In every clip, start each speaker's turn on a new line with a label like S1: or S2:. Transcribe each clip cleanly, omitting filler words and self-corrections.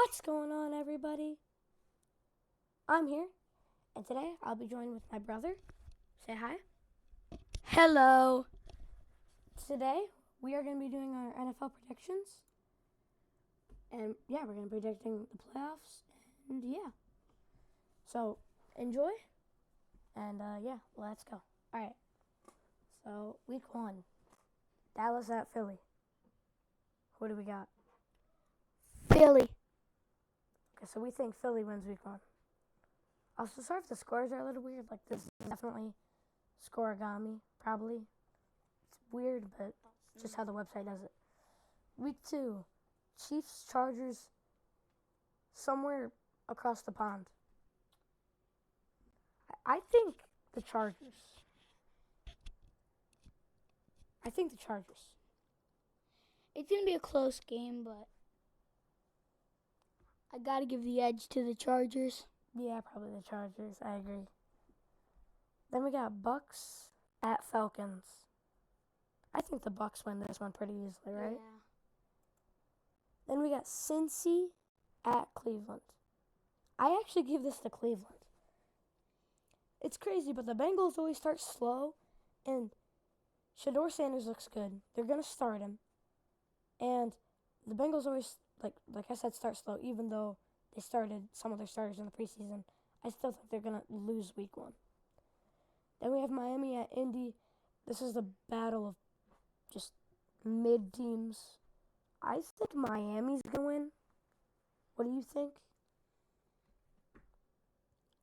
S1: What's going on, everybody? I'm here, and today I'll be joined with my brother. Say hi. Hello. Today we are going to be doing our NFL predictions, and we're going to be predicting the playoffs, and So enjoy, and let's go. All right. So week 1, Dallas at Philly. What do we got?
S2: Philly.
S1: Okay, so we think Philly wins week 1. Also, sorry if the scores are a little weird. Like, this is definitely scoregami, probably. It's weird, but it's just how the website does it. Week 2, Chiefs, Chargers, somewhere across the pond. I think the Chargers.
S2: It's going to be a close game, but I got to give the edge to the Chargers.
S1: Yeah, probably the Chargers. I agree. Then we got Bucks at Falcons. I think the Bucks win this one pretty easily, right?
S2: Yeah.
S1: Then we got Cincy at Cleveland. I actually give this to Cleveland. It's crazy, but the Bengals always start slow, and Shedeur Sanders looks good. They're going to start him. And the Bengals always, like I said, start slow, even though they started some of their starters in the preseason. I still think they're going to lose week 1. Then we have Miami at Indy. This is the battle of just mid-teams. I think Miami's going to win. What do you think?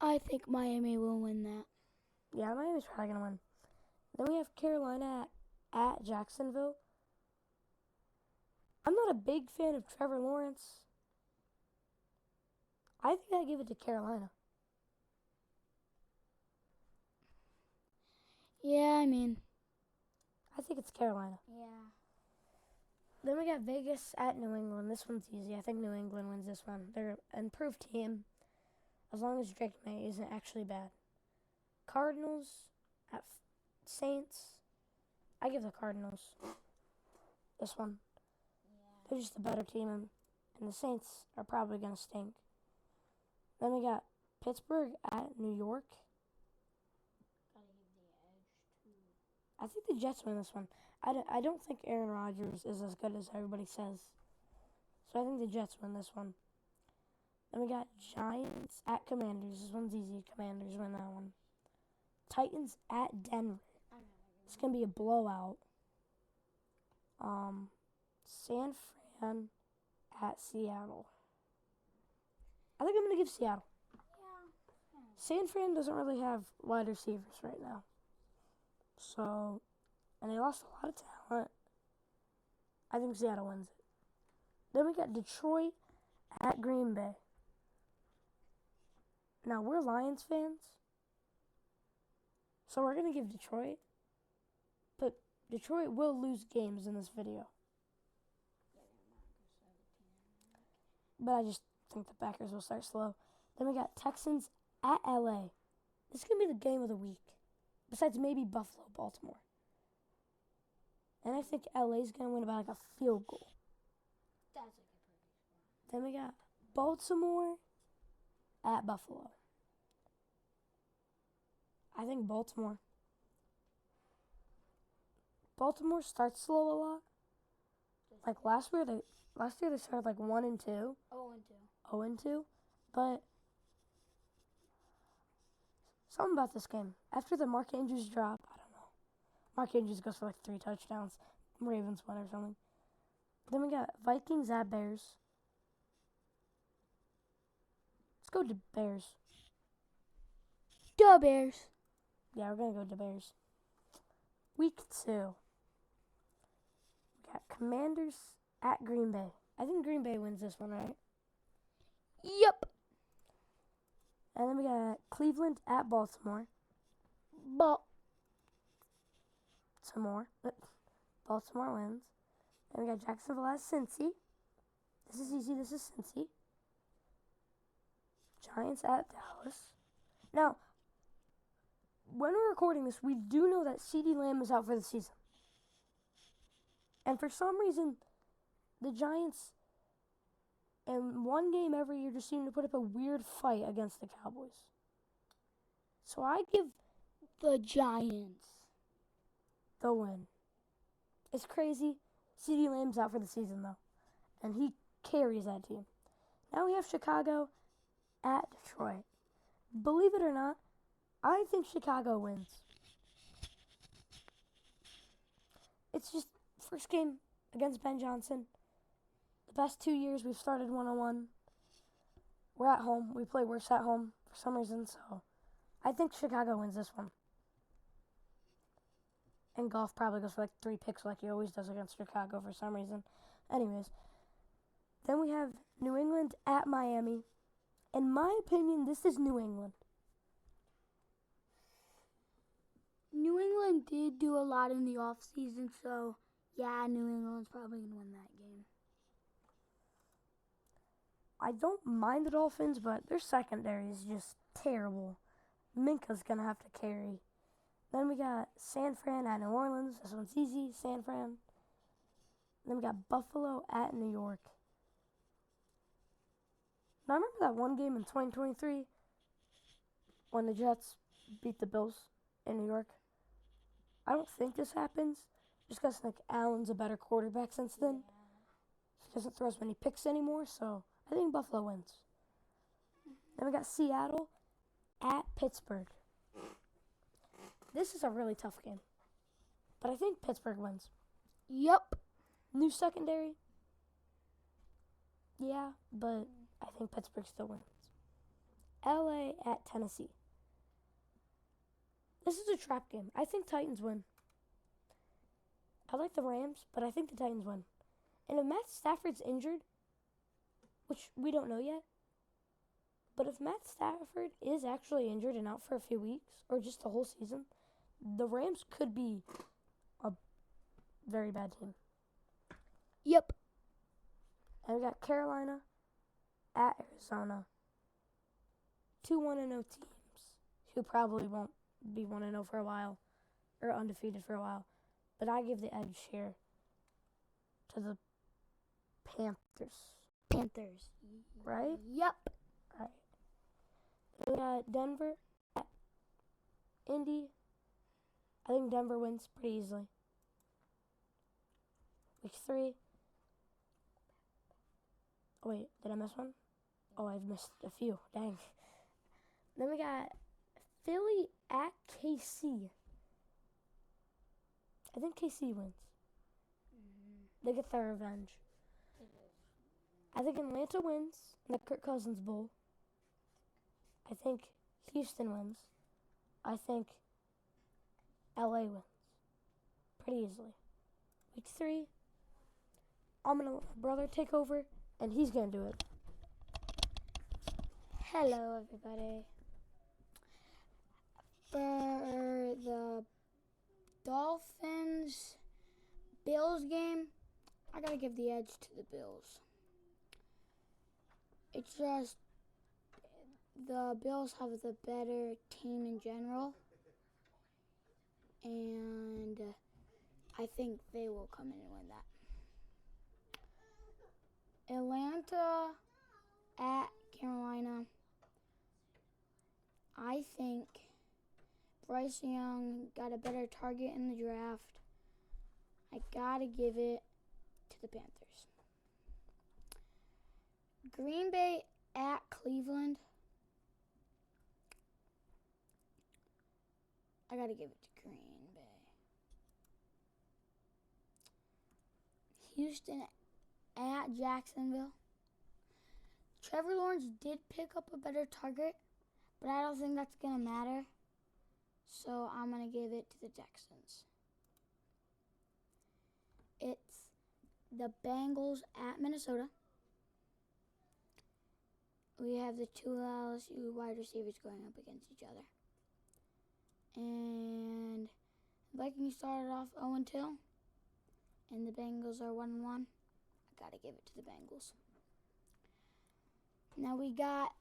S2: I think Miami will win that.
S1: Yeah, Miami's probably going to win. Then we have Carolina at Jacksonville. I'm not a big fan of Trevor Lawrence. I think I give it to Carolina.
S2: Yeah,
S1: I think it's Carolina.
S2: Yeah.
S1: Then we got Vegas at New England. This one's easy. I think New England wins this one. They're an improved team, as long as Drake May isn't actually bad. Cardinals at Saints. I give the Cardinals this one. They're just a better team, and the Saints are probably going to stink. Then we got Pittsburgh at New York. I think the Jets win this one. I don't think Aaron Rodgers is as good as everybody says. So I think the Jets win this one. Then we got Giants at Commanders. This one's easy. Commanders win that one. Titans at Denver. It's going to be a blowout. San Fran at Seattle. I think I'm going to give Seattle. San Fran doesn't really have wide receivers right now. So, and they lost a lot of talent. I think Seattle wins it. Then we got Detroit at Green Bay. Now, we're Lions fans, so we're going to give Detroit. But Detroit will lose games in this video. But I just think the Packers will start slow. Then we got Texans at LA. This is going to be the game of the week. Besides maybe Buffalo, Baltimore. And I think LA's going to win by like a field goal.
S2: That's a good prediction.
S1: Then we got Baltimore at Buffalo. I think Baltimore. Baltimore starts slow a lot. Like last year they started like 1-2.
S2: 0-2.
S1: 0-2. But something about this game. After the Mark Andrews drop, I don't know. Mark Andrews goes for like 3 touchdowns. Ravens win or something. Then we got Vikings at Bears. Let's go to Bears.
S2: Go Bears.
S1: Yeah, we're going to go to Bears. Week 2. We got Commanders at Green Bay. I think Green Bay wins this one, right?
S2: Yep.
S1: And then we got Cleveland at Baltimore. Some more. Baltimore wins. Then we got Jacksonville at Cincy. This is easy. This is Cincy. Giants at Dallas. Now, when we're recording this, we do know that CeeDee Lamb is out for the season. And for some reason, the Giants And one game every year just seem to put up a weird fight against the Cowboys. So I give
S2: The Giants.
S1: the win. It's crazy. CeeDee Lamb's out for the season, though. And he carries that team. Now we have Chicago at Detroit. Believe it or not, I think Chicago wins. It's just first game against Ben Johnson. The past 2 years we've started 1-1. We're at home. We play worse at home for some reason, so I think Chicago wins this one. And Goff probably goes for like 3 picks like he always does against Chicago for some reason. Anyways, then we have New England at Miami. In my opinion, this is New England.
S2: New England did do a lot in the offseason, so yeah, New England's probably going to win that game.
S1: I don't mind the Dolphins, but their secondary is just terrible. Minka's going to have to carry. Then we got San Fran at New Orleans. This one's easy, San Fran. Then we got Buffalo at New York. Now, I remember that one game in 2023 when the Jets beat the Bills in New York. I don't think this happens just because like Allen's a better quarterback since then. He doesn't throw as many picks anymore, so I think Buffalo wins. Then we got Seattle at Pittsburgh. This is a really tough game, but I think Pittsburgh wins.
S2: Yep.
S1: New secondary. Yeah, but I think Pittsburgh still wins. LA at Tennessee. This is a trap game. I think Titans win. I like the Rams, but I think the Titans win. And if Matt Stafford's injured, which we don't know yet, but if Matt Stafford is actually injured and out for a few weeks, or just the whole season, the Rams could be a very bad team.
S2: Yep.
S1: And we got Carolina at Arizona. 2 1-0 teams who probably won't be 1-0 for a while, or undefeated for a while. But I give the edge here to the Panthers. Right?
S2: Yep.
S1: Right. We got Denver at Indy. I think Denver wins pretty easily. Week 3. Oh, wait, did I miss one? Oh, I've missed a few. Dang. Then we got Philly at KC. I think KC wins. They get their revenge. I think Atlanta wins in the Kirk Cousins Bowl. I think Houston wins. I think LA wins pretty easily. Week 3, I'm going to let my brother take over, and he's going to do it.
S2: Hello, everybody. For the Dolphins Bills game, I gotta give the edge to the Bills. It's just the Bills have the better team in general, and I think they will come in and win that. Atlanta at Carolina. I think Bryce Young got a better target in the draft. I gotta give it to the Panthers. Green Bay at Cleveland. I gotta give it to Green Bay. Houston at Jacksonville. Trevor Lawrence did pick up a better target, but I don't think that's going to matter. So I'm going to give it to the Texans. It's the Bengals at Minnesota. We have the two LSU wide receivers going up against each other. And Vikings started off 0-2. And the Bengals are 1-1. I got to give it to the Bengals. Now we got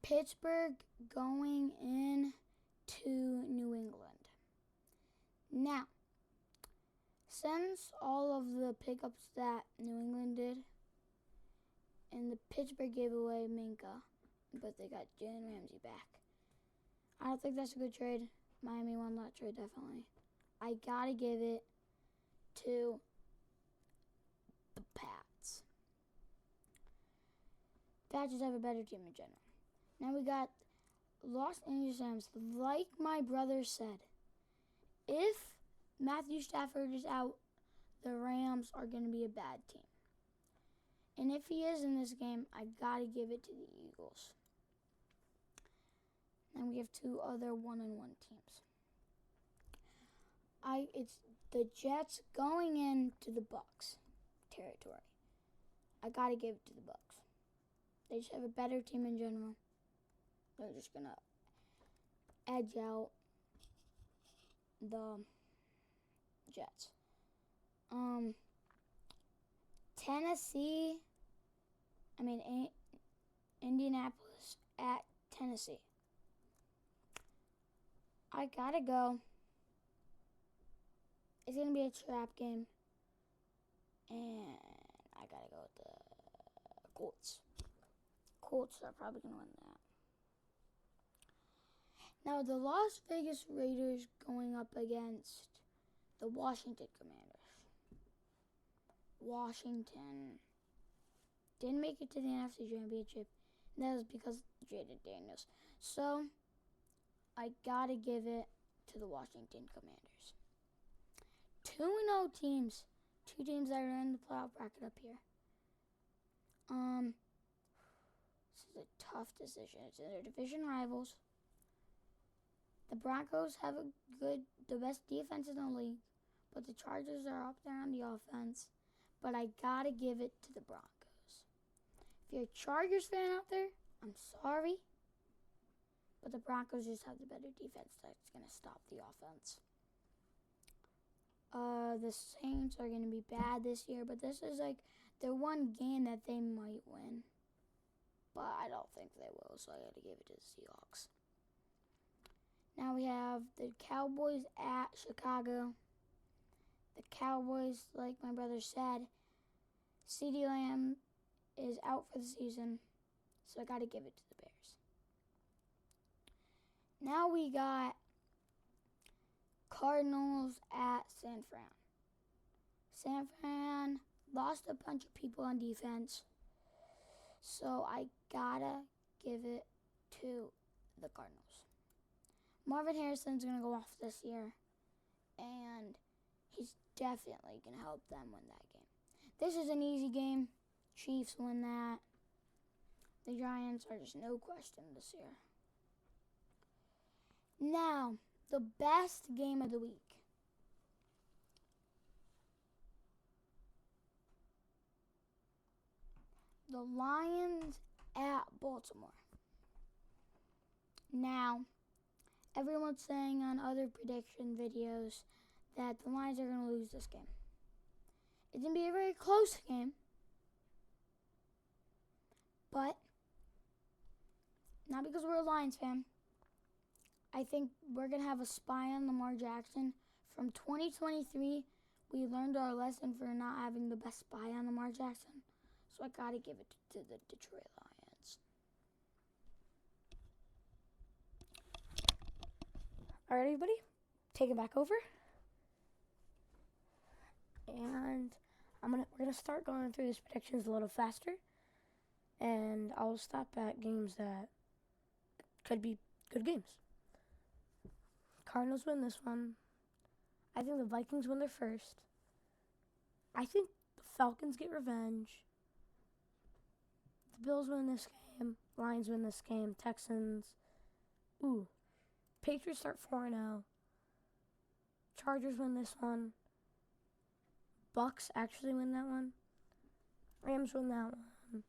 S2: Pittsburgh going in to New England. Now, since all of the pickups that New England did, And the Pittsburgh gave away Minka, but they got Jalen Ramsey back. I don't think that's a good trade. Miami won that trade, definitely. I gotta give it to the Pats. Pats just have a better team in general. Now we got Los Angeles Rams. Like my brother said, if Matthew Stafford is out, the Rams are going to be a bad team. And if he is in this game, I got to give it to the Eagles. Then we have two other 1-1 teams. It's the Jets going into the Bucs territory. I got to give it to the Bucs. They just have a better team in general. They're just going to edge out the Jets. Indianapolis at Tennessee. I gotta go. It's gonna be a trap game, and I gotta go with the Colts. Colts are probably gonna win that. Now the Las Vegas Raiders going up against the Washington Commanders. Washington didn't make it to the NFC Championship, and that was because of Jaden Daniels. So, I gotta give it to the Washington Commanders. 2-0 teams. Two teams that are in the playoff bracket up here. This is a tough decision. It's their division rivals. The Broncos have the best defense in the league, but the Chargers are up there on the offense. But I gotta give it to the Broncos. If you're a Chargers fan out there, I'm sorry, but the Broncos just have the better defense that's gonna stop the offense. The Saints are gonna be bad this year, but this is like their one game that they might win. But I don't think they will, so I gotta give it to the Seahawks. Now we have the Cowboys at Chicago. The Cowboys, like my brother said, CeeDee Lamb is out for the season, so I got to give it to the Bears. Now we got Cardinals at San Fran. San Fran lost a bunch of people on defense, so I gotta give it to the Cardinals. Marvin Harrison's going to go off this year, and he's definitely going to help them win that game. This is an easy game. Chiefs win that. The Giants are just no question this year. Now, the best game of the week. The Lions at Baltimore. Now, everyone's saying on other prediction videos that the Lions are going to lose this game. It's going to be a very close game. But, not because we're a Lions fan. I think we're going to have a spy on Lamar Jackson. From 2023, we learned our lesson for not having the best spy on Lamar Jackson. So I got to give it to the Detroit Lions.
S1: All right, everybody, take it back over. And we're gonna start going through these predictions a little faster, and I'll stop at games that could be good games. Cardinals win this one. I think the Vikings win their first. I think the Falcons get revenge. The Bills win this game. Lions win this game. Texans. Patriots start 4-0. Chargers win this one. Bucks actually win that one. Rams win that one.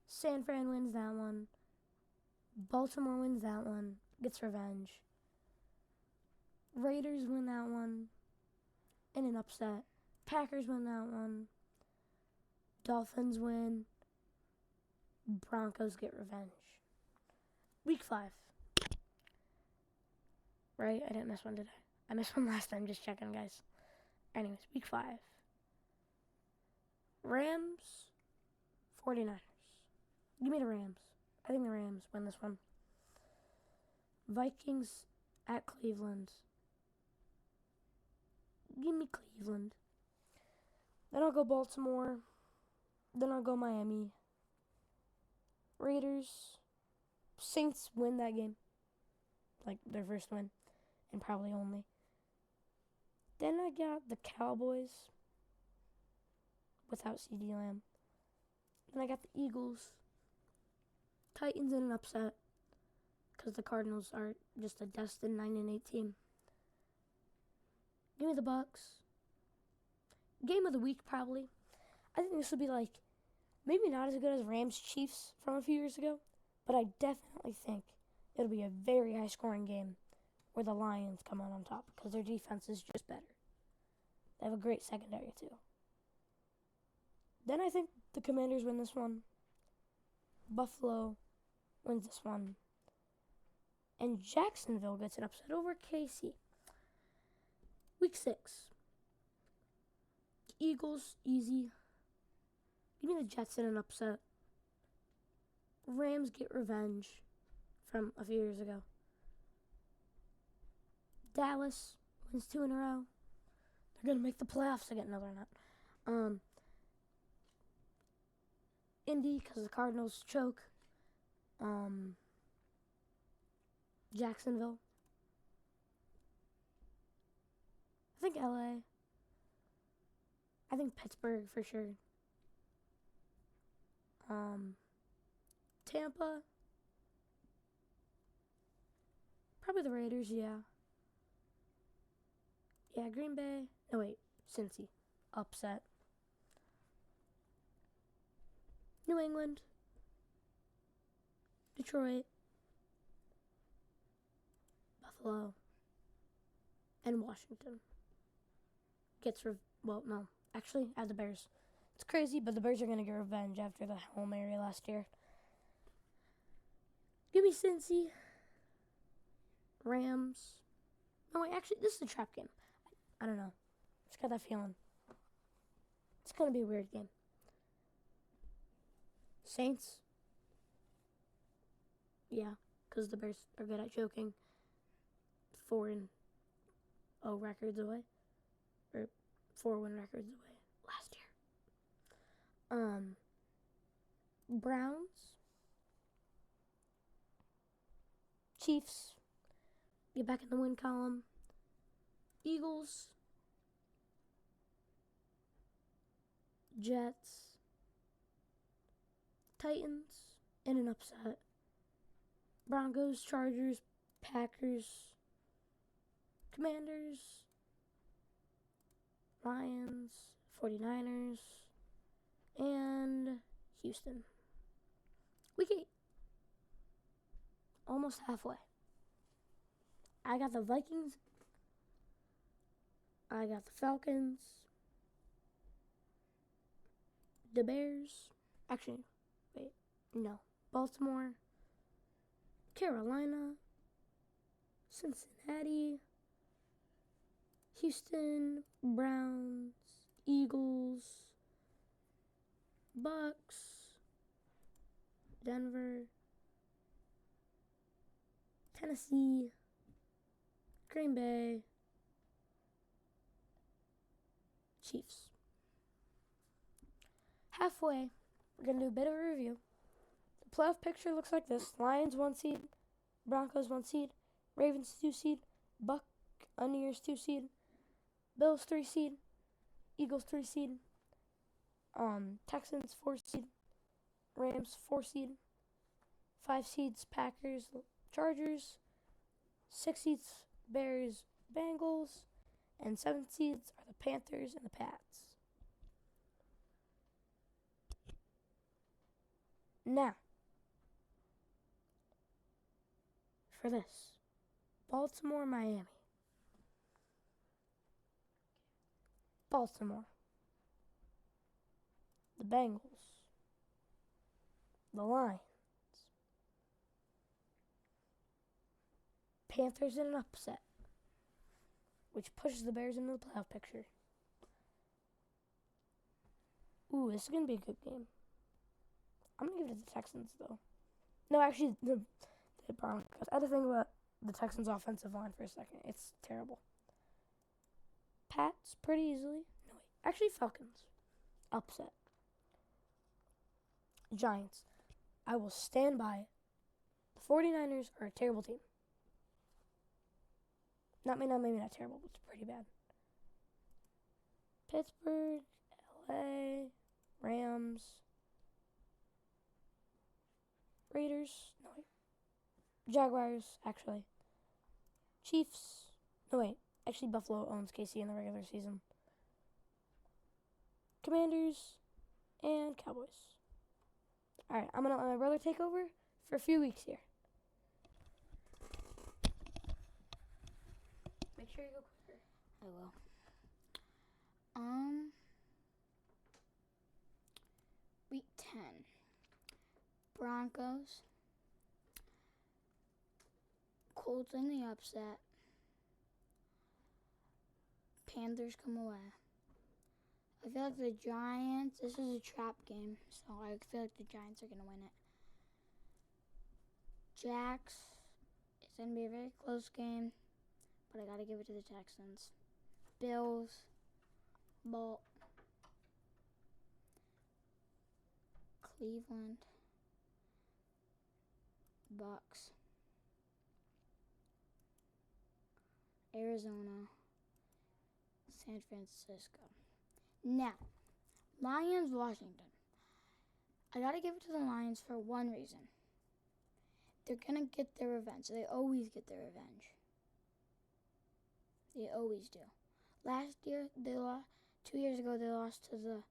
S1: San Fran wins that one. Baltimore wins that one. Gets revenge. Raiders win that one in an upset. Packers win that one. Dolphins win. Broncos get revenge. Week 5. Right? I didn't miss one, did I? I missed one last time, just checking, guys. Anyways, week 5. Rams, 49ers. Give me the Rams. I think the Rams win this one. Vikings at Cleveland. Give me Cleveland. Then I'll go Baltimore. Then I'll go Miami. Raiders. Saints win that game. Like their first win. And probably only. Then I got the Cowboys. Without CD Lamb. Then I got the Eagles. Titans in an upset. Because the Cardinals are just a destined 9-8 team. Give me the Bucks. Game of the week, probably. I think this will be like, maybe not as good as Rams Chiefs from a few years ago, but I definitely think it'll be a very high scoring game where the Lions come out on top because their defense is just better. They have a great secondary, too. Then I think the Commanders win this one. Buffalo wins this one. And Jacksonville gets an upset over KC. Week 6. Eagles, easy. Give me the Jets in an upset. Rams get revenge from a few years ago. Dallas wins 2 in a row. They're going to make the playoffs again. No, they're not. Indy, because the Cardinals choke. Jacksonville. I think LA. I think Pittsburgh for sure. Tampa. Probably the Raiders, yeah. Yeah, Green Bay. No, wait. Cincy. Upset. New England. Detroit. Buffalo. And Washington. Well, no. Actually, I have the Bears. It's crazy, but the Bears are going to get revenge after the Hail Mary last year. Give me Cincy. Rams. No, wait, actually, this is a trap game. I don't know. Just got that feeling. It's going to be a weird game. Saints. Yeah, because the Bears are good at choking. 4-0 records away. Or 4-win records away last year. Browns. Chiefs. Get back in the win column. Eagles. Jets. Titans in an upset. Broncos, Chargers, Packers, Commanders, Lions, 49ers, and Houston. Week 8. Almost halfway. I got the Vikings. I got the Falcons. The Bears. Actually, wait, no. Baltimore. Carolina. Cincinnati. Houston. Browns. Eagles. Bucks. Denver. Tennessee. Green Bay. Chiefs. Halfway, we're going to do a bit of a review. The playoff picture looks like this. Lions 1 seed, Broncos 1 seed, Ravens 2 seed, Buccaneers 2 seed, Bills 3 seed, Eagles 3 seed, Texans 4 seed, Rams 4 seed, 5 seeds Packers, Chargers, 6 seeds Bears, Bengals, and 7 seeds are the Panthers and the Pats. Now, for this, Baltimore, Miami. Baltimore. The Bengals. The Lions. Panthers in an upset, which pushes the Bears into the playoff picture. Ooh, this is going to be a good game. I'm going to give it to the Texans, though. No, actually, the Broncos. I had to think about the Texans' offensive line for a second. It's terrible. Pats, pretty easily. No, wait. Actually, Falcons. Upset. Giants. I will stand by it. The 49ers are a terrible team. Maybe not terrible, but it's pretty bad. Pittsburgh, LA, Rams, Raiders, no wait. Jaguars, actually. Chiefs, no wait. Actually, Buffalo owns KC in the regular season. Commanders, and Cowboys. Alright, I'm going to let my brother take over for a few weeks here. Make sure you go quicker.
S2: I will. Week 10. Broncos. Colts in the upset. Panthers come away. I feel like the Giants, this is a trap game, so I feel like the Giants are going to win it. Jacks, it's going to be a very close game, but I got to give it to the Texans. Bills, Bolt, Cleveland, Bucks, Arizona, San Francisco. Now, Lions, Washington. I gotta give it to the Lions for one reason. They're gonna get their revenge. They always get their revenge. They always do. Last year, they lost. 2 years ago, they lost to the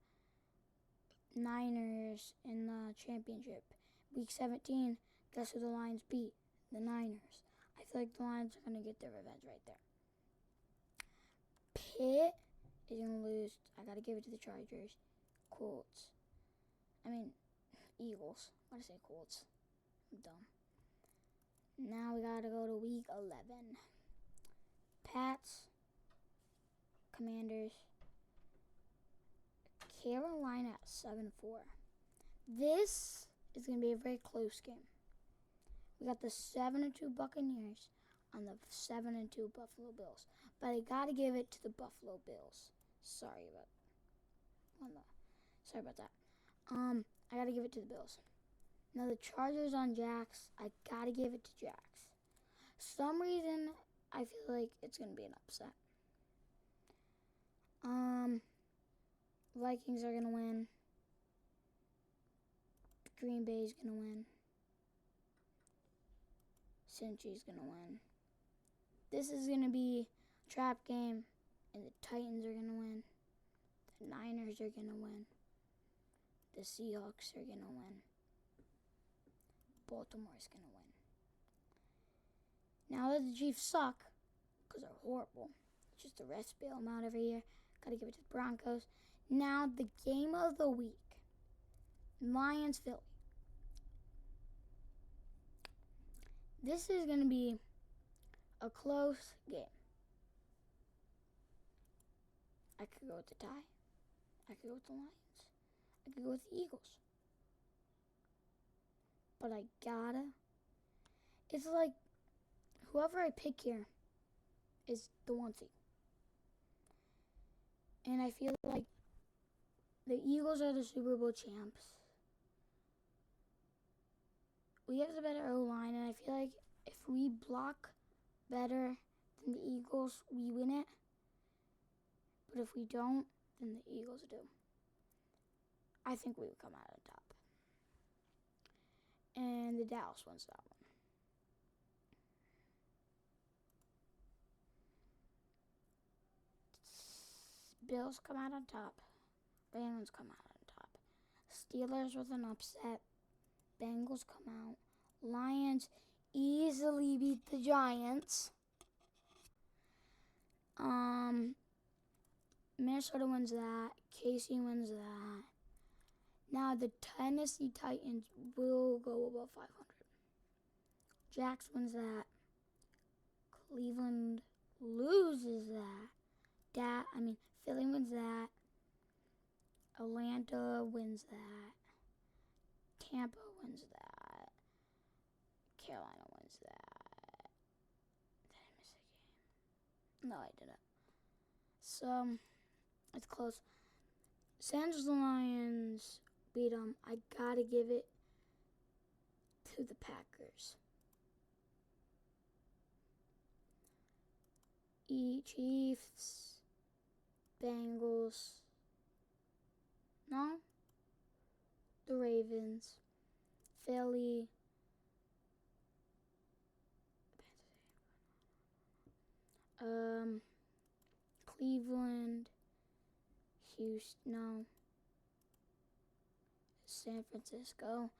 S2: Niners in the championship. Week 17, guess who the Lions beat? The Niners. I feel like the Lions are gonna get their revenge right there. Pitt is going to lose. I got to give it to the Chargers. Colts. Eagles. Why did I say Colts? I'm dumb. Now we got to go to week 11. Pats. Commanders. Carolina at 7-4. This is going to be a very close game. We got the 7-2 Buccaneers on the 7-2 Buffalo Bills. But I gotta give it to the Buffalo Bills. Sorry about that. I gotta give it to the Bills. Now the Chargers on Jacks. I gotta give it to Jacks. Some reason I feel like it's gonna be an upset. Vikings are gonna win. Green Bay's gonna win. Cincy's gonna win. This is gonna be a trap game, and the Titans are gonna win. The Niners are gonna win. The Seahawks are gonna win. Baltimore's gonna win. Now that the Chiefs suck, because they're horrible, just the refs bail them out every year. Gotta give it to the Broncos. Now the game of the week. Lions, Philly. This is going to be a close game. I could go with the tie. I could go with the Lions. I could go with the Eagles. But I gotta. It's like whoever I pick here is the 1 seed. And I feel like the Eagles are the Super Bowl champs. We have the better O-line, and I feel like if we block better than the Eagles, we win it. But if we don't, then the Eagles do. I think we would come out on top. And the Dallas wins that one. Bills come out on top. Ravens come out on top. Steelers with an upset. Bengals come out. Lions easily beat the Giants. Minnesota wins that. KC wins that. Now the Tennessee Titans will go above 500. Jax wins that. Cleveland loses that. Philly wins that. Atlanta wins that. Tampa wins that. Carolina wins that. Did I miss a game? No, I didn't. So, it's close. San Angeles Lions beat them. I gotta give it to the Packers. Chiefs, Bengals. No? The Ravens, Philly, Cleveland, Houston, no, San Francisco,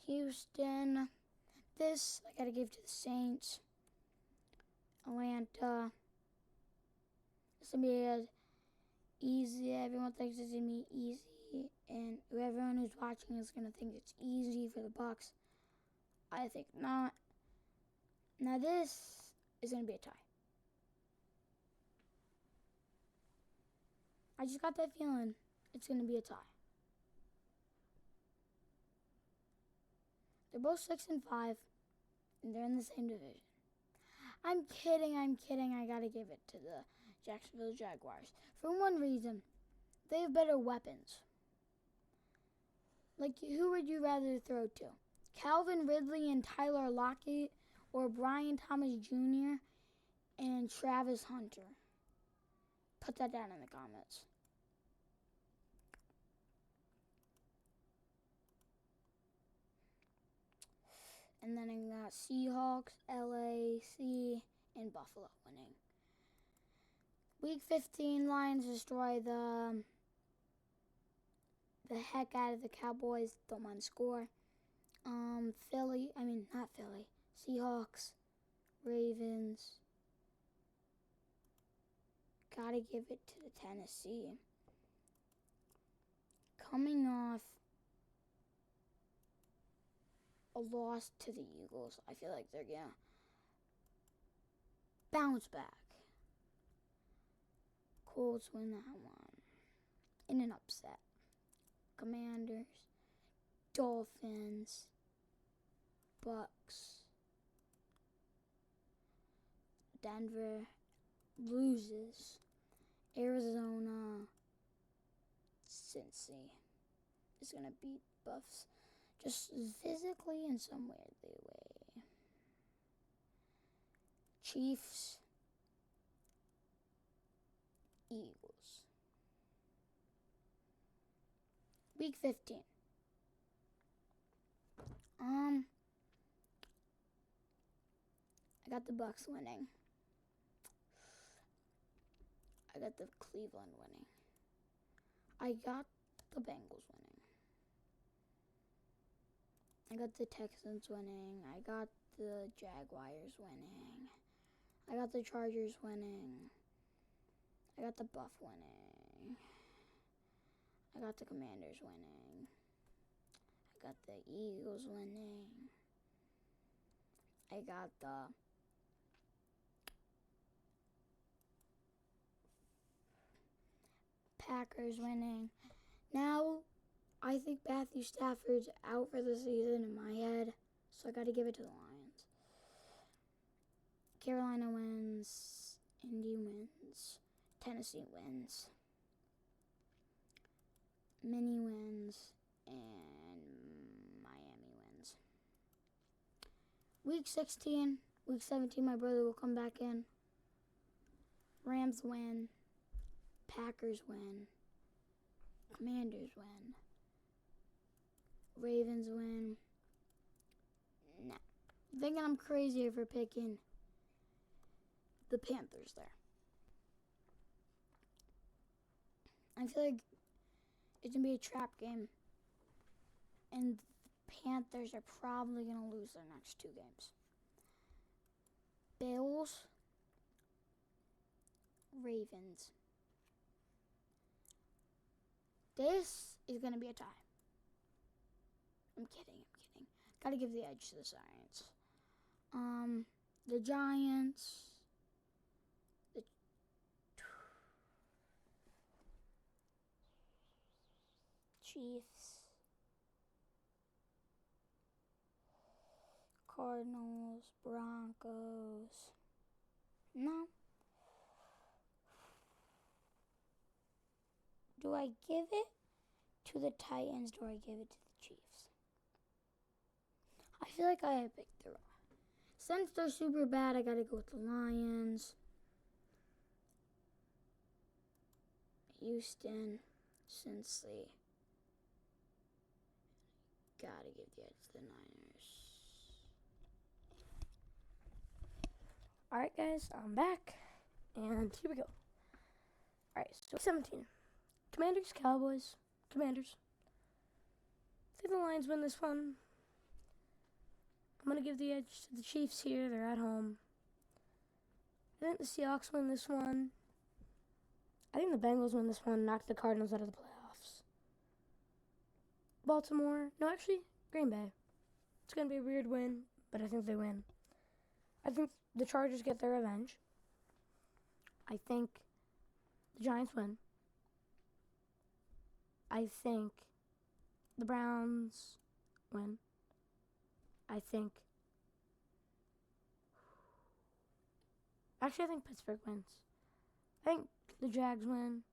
S2: Houston. This I gotta give to the Saints, Atlanta. This will be as easy. Everyone thinks it's gonna be easy, and everyone who's watching is gonna think it's easy for the Bucks. I think not. Now this is gonna be a tie. I just got that feeling it's gonna be a tie. They're both 6-5, and they're in the same division. I'm kidding. I gotta give it to the Jacksonville Jaguars. For one reason, they have better weapons. Like, who would you rather throw to? Calvin Ridley and Tyler Lockett, or Brian Thomas Jr. and Travis Hunter? Put that down in the comments. And then I got Seahawks, LAC, and Buffalo winning. Week 15, Lions destroy the heck out of the Cowboys. Don't mind the score. Seahawks, Ravens. Gotta give it to the Tennessee. Coming off a loss to the Eagles, I feel like they're gonna bounce back. Colts win that one in an upset. Commanders, Dolphins, Bucks. Denver loses. Arizona, Cincy is gonna beat Buffs just physically in some weirdly way. Chiefs, Eagles. Week 15. I got the Bucks winning. I got the Cleveland winning. I got the Bengals winning. I got the Texans winning. I got the Jaguars winning. I got the Chargers winning. I got the Buff winning. I got the Commanders winning. I got the Eagles winning. I got the Packers winning. Now, I think Matthew Stafford's out for the season in my head, so I got to give it to the Lions. Carolina wins. Indy wins. Tennessee wins. Minnie wins. And Miami wins. Week 16. Week 17, my brother will come back in. Rams win. Packers win. Commanders win. Ravens win. Nah. I'm thinking I'm crazier for picking the Panthers there. I feel like it's going to be a trap game. And the Panthers are probably going to lose their next 2 games. Bills. Ravens. This is going to be a tie. I'm kidding. Gotta give the edge to the Giants. The Giants. The Chiefs. Cardinals, Broncos. No. Do I give it to the Titans? Do I give it to the Chiefs? I feel like I have picked the wrong. Since they're super bad, I gotta go with the Lions. Houston, Cincy. Gotta give the edge to the Niners.
S1: Alright, guys, I'm back. And here we go. Alright, so 17. Commanders, Cowboys. Commanders. I think the Lions win this one. I'm going to give the edge to the Chiefs here. They're at home. I think the Seahawks win this one. I think the Bengals win this one, knock the Cardinals out of the playoffs. Baltimore. No, actually, Green Bay. It's going to be a weird win, but I think they win. I think the Chargers get their revenge. I think the Giants win. I think the Browns win. I think Pittsburgh wins. I think the Jags win.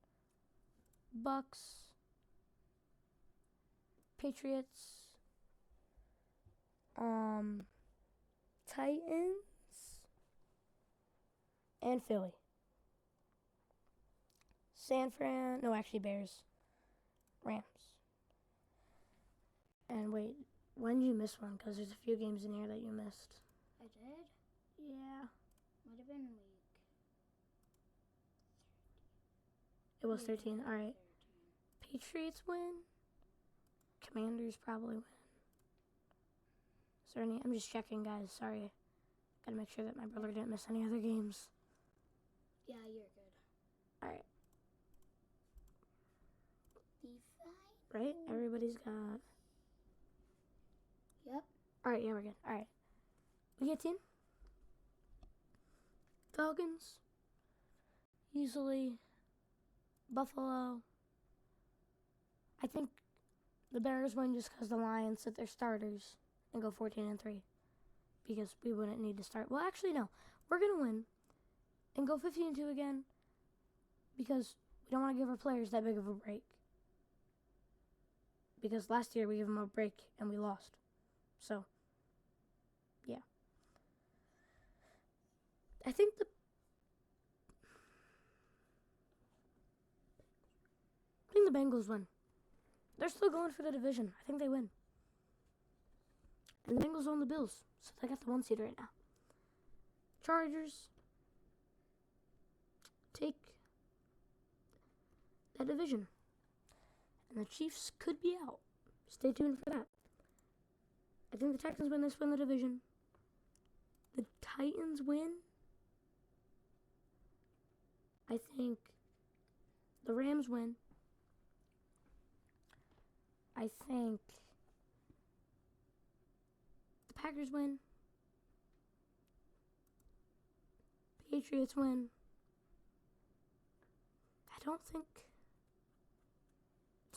S1: Bucks, Patriots, Titans, and Philly. Bears, Rams. And wait, when did you miss one? Because there's a few games in here that you missed.
S2: I did?
S1: Yeah.
S2: Might have been week.
S1: It was 13. All right. Patriots win. Commanders probably win. Is there any? I'm just checking, guys. Sorry. Gotta make sure that my brother didn't miss any other games.
S2: Yeah, you're good.
S1: All right.
S2: The
S1: Right? Everybody's got.
S2: Yep.
S1: All right. Yeah, we're good. All right. Week 18. Falcons. Easily. Buffalo. I think the Bears win just because the Lions sit their starters and go 14-3. Because we wouldn't need to start. Well, actually, no. We're going to win and go 15-2 again because we don't want to give our players that big of a break. Because last year we gave them a break and we lost. So, yeah. I think the Bengals win. They're still going for the division. I think they win. And the Bengals own the Bills, so they got the 1 seed right now. Chargers take that division. And the Chiefs could be out. Stay tuned for that. I think the Texans win the division. The Titans win. I think the Rams win. I think the Packers win. Patriots win. I don't think.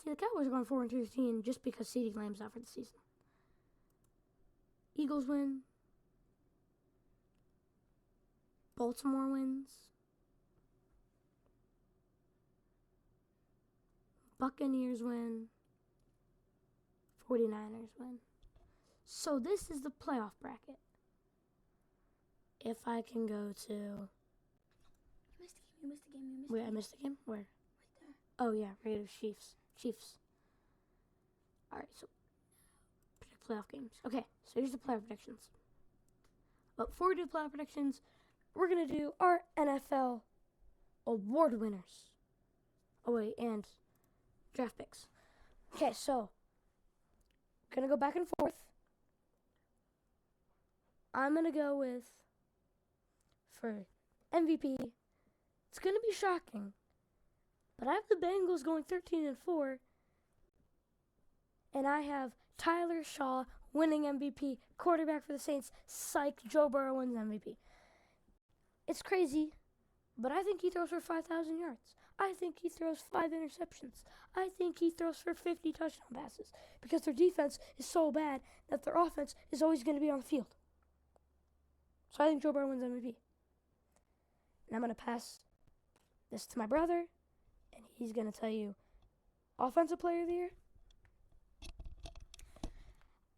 S1: See, the Cowboys are going 4-13 just because CeeDee Lamb's out for the season. Eagles win. Baltimore wins. Buccaneers win. 49ers win. So this is the playoff bracket. If I can go to...
S2: You missed the game.
S1: Wait, I missed a game? Where?
S2: Right there.
S1: Oh, yeah. Raiders, Chiefs. Alright, so... predict playoff games. Okay, so here's the playoff predictions. But before we do playoff predictions, we're going to do our NFL award winners. Oh, wait, and draft picks. Okay, so... gonna go back and forth. I'm gonna go with, for MVP, it's gonna be shocking, but I have the Bengals going 13-4, and I have Tyler Shaw winning MVP, quarterback for the Saints. Psych, Joe Burrow wins MVP. It's crazy, but I think he throws for 5,000 yards. I think he throws 5 interceptions. I think he throws for 50 touchdown passes because their defense is so bad that their offense is always going to be on the field. So I think Joe Burrow wins MVP. And I'm going to pass this to my brother, and he's going to tell you Offensive Player of the Year.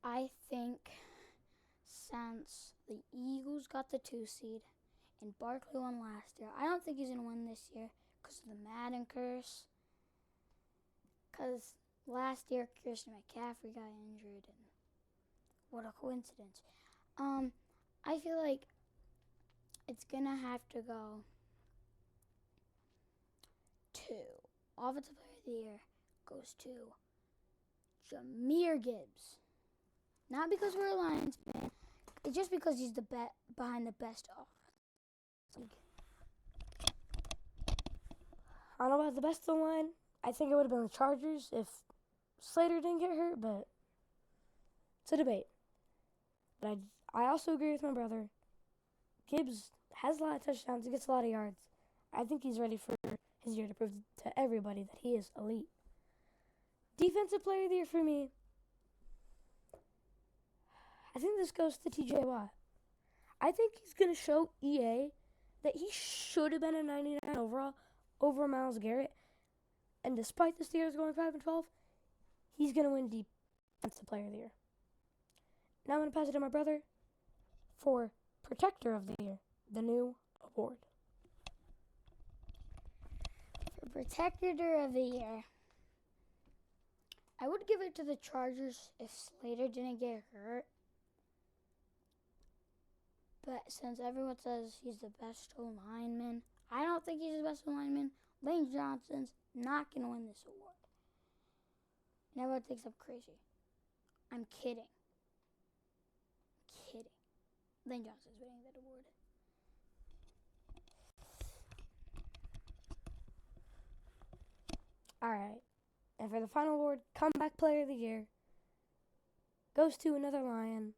S2: I think since the Eagles got the 2 seed and Barkley won last year, I don't think he's going to win this year because of the Madden curse. Because last year, Christian McCaffrey got injured, and what a coincidence. I feel like it's going to have to go to Offensive Player of the Year goes to Jahmyr Gibbs. Not because we're a Lions fan, it's just because he's the behind the best offense.
S1: I don't know about the best of the line. I think it would have been the Chargers if Slater didn't get hurt, but it's a debate. But I also agree with my brother. Gibbs has a lot of touchdowns. He gets a lot of yards. I think he's ready for his year to prove to everybody that he is elite. Defensive Player of the Year for me, I think this goes to TJ Watt. I think he's going to show EA that he should have been a 99 overall over Myles Garrett. And despite the Steelers going 5-12, he's going to win Defensive Player of the Year. Now I'm going to pass it to my brother for Protector of the Year, the new award.
S2: For Protector of the Year, I would give it to the Chargers if Slater didn't get hurt. But since everyone says he's the best lineman, I don't think he's the best lineman. Lane Johnson's not going to win this award. And everyone thinks I'm crazy. I'm kidding. Lane Johnson's winning that award.
S1: All right. And for the final award, Comeback Player of the Year goes to another Lion.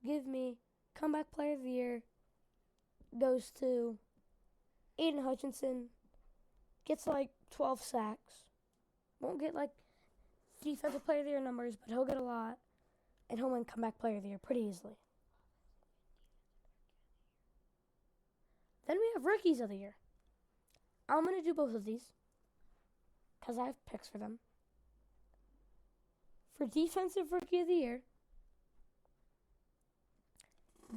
S1: Give me Comeback Player of the Year goes to Aiden Hutchinson. Gets like 12 sacks. Won't get like Defensive Player of the Year numbers, but he'll get a lot. And he'll win Comeback Player of the Year pretty easily. Then we have Rookies of the Year. I'm going to do both of these because I have picks for them. For Defensive Rookie of the Year,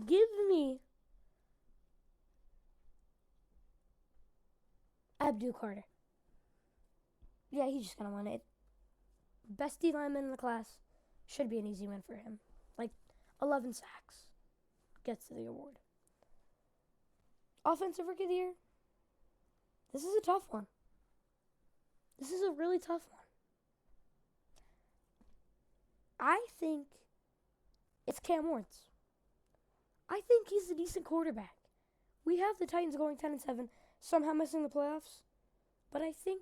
S1: give me Abdul Carter. Yeah, he's just going to win it. Best D lineman in the class. Should be an easy win for him. Like 11 sacks. Gets to the award. Offensive Rookie of the Year. This is a tough one. This is a really tough one. I think it's Cam Wentz. I think he's a decent quarterback. We have the Titans going 10-7, somehow missing the playoffs. But I think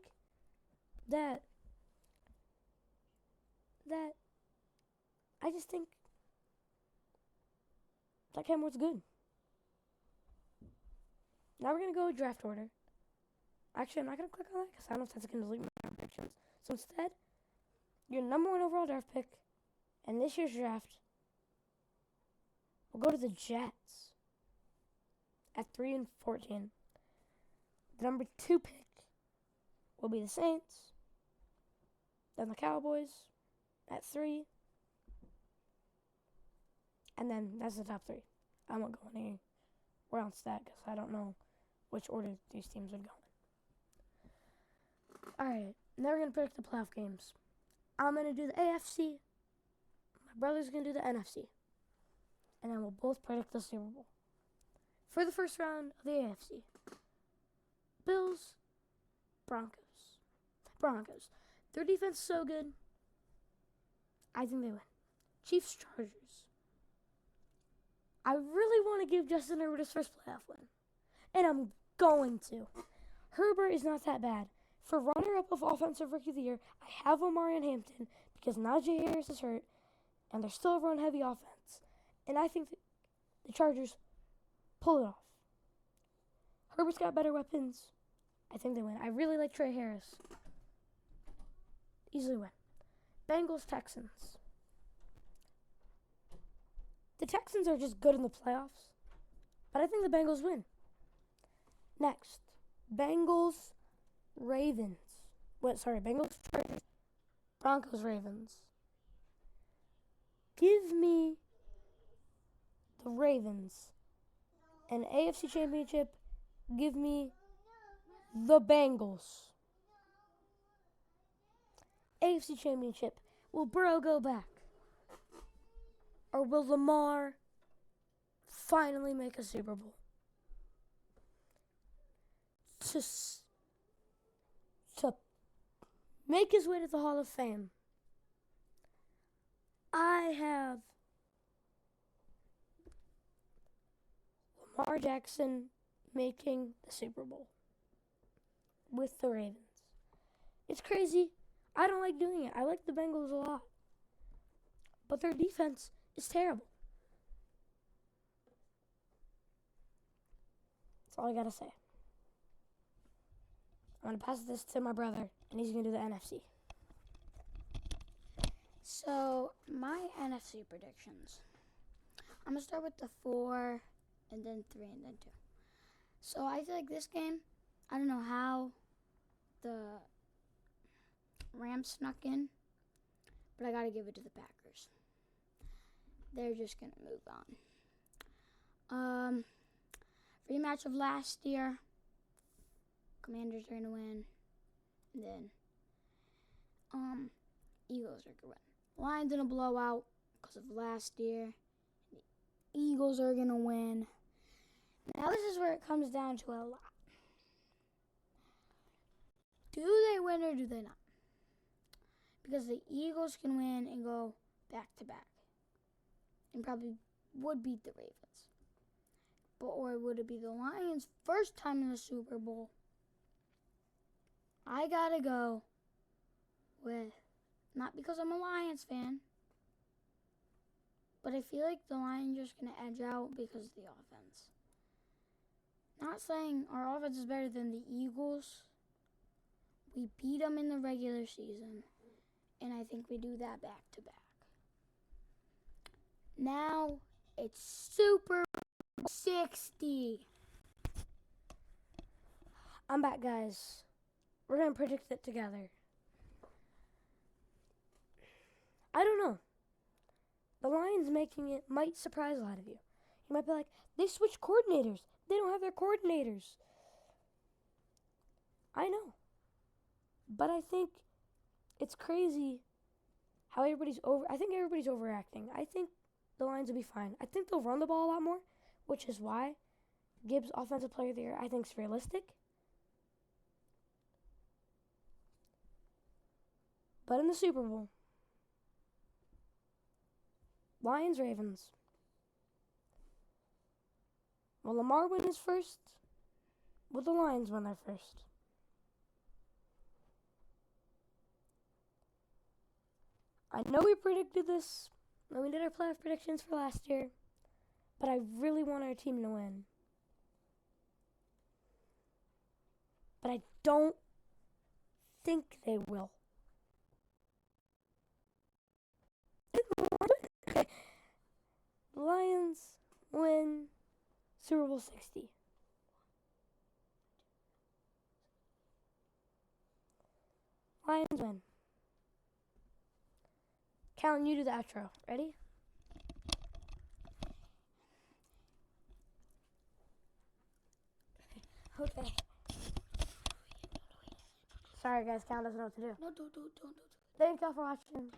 S1: that I just think that Cam Wentz is good. Now we're going to go draft order. Actually, I'm not going to click on that because I don't know if that's going to delete my predictions. So instead, your number 1 overall draft pick in this year's draft will go to the Jets at 3-14. The number 2 pick will be the Saints. Then the Cowboys at 3. And then that's the top 3. I won't go anywhere else that because I don't know which order these teams would go in. Alright, now we're going to predict the playoff games. I'm going to do the AFC. My brother's going to do the NFC. And then we'll both predict the Super Bowl. For the first round of the AFC, Bills, Broncos. Their defense is so good. I think they win. Chiefs, Chargers. I really want to give Justin Herbert his first playoff win. And I'm going to. Herbert is not that bad. For runner-up of Offensive Rookie of the Year, I have Omarion Hampton because Najee Harris is hurt, and they're still a run-heavy offense. And I think the Chargers pull it off. Herbert's got better weapons. I think they win. I really like Trey Harris. Easily win. Bengals, Texans. The Texans are just good in the playoffs, but I think the Bengals win. Next, Bengals, Ravens. Bengals, Broncos, Ravens. Give me the Ravens. An AFC Championship, give me the Bengals. AFC Championship, will Burrow go back? Or will Lamar finally make a Super Bowl? To make his way to the Hall of Fame, I have Lamar Jackson making the Super Bowl with the Ravens. It's crazy. I don't like doing it. I like the Bengals a lot. But their defense is terrible. That's all I gotta say. I'm gonna pass this to my brother, and he's gonna do the NFC.
S2: So, my NFC predictions. I'm gonna start with the 4, and then 3, and then 2. So, I feel like this game, I don't know how the Rams snuck in, but I gotta give it to the Packers. They're just gonna move on. Rematch of last year. Commanders are gonna win. And then Eagles are gonna win. Lions in a blowout because of last year. The Eagles are gonna win. Now this is where it comes down to a lot. Do they win or do they not? Because the Eagles can win and go back to back. And probably would beat the Ravens. Or would it be the Lions' first time in the Super Bowl? I gotta go with, not because I'm a Lions fan, but I feel like the Lions are just gonna edge out because of the offense. Not saying our offense is better than the Eagles. We beat them in the regular season, and I think we do that back to back. Now it's Super 60.
S1: I'm back, guys. We're going to predict it together. I don't know. The Lions making it might surprise a lot of you. You might be like, they switched coordinators. They don't have their coordinators. I know. But I think it's crazy how everybody's overacting. I think the Lions will be fine. I think they'll run the ball a lot more, which is why Gibbs Offensive Player of the Year I think is realistic. But in the Super Bowl, Lions, Ravens. Will Lamar win his first? Will the Lions win their first? I know we predicted this when we did our playoff predictions for last year, but I really want our team to win. But I don't think they will. The Lions win Super Bowl 60. Lions win. Callan, you do the outro. Ready? Okay. Sorry, guys. Callan doesn't know what to do.
S2: No, don't.
S1: Thank y'all for watching.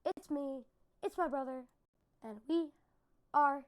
S1: It's me. It's my brother. And we are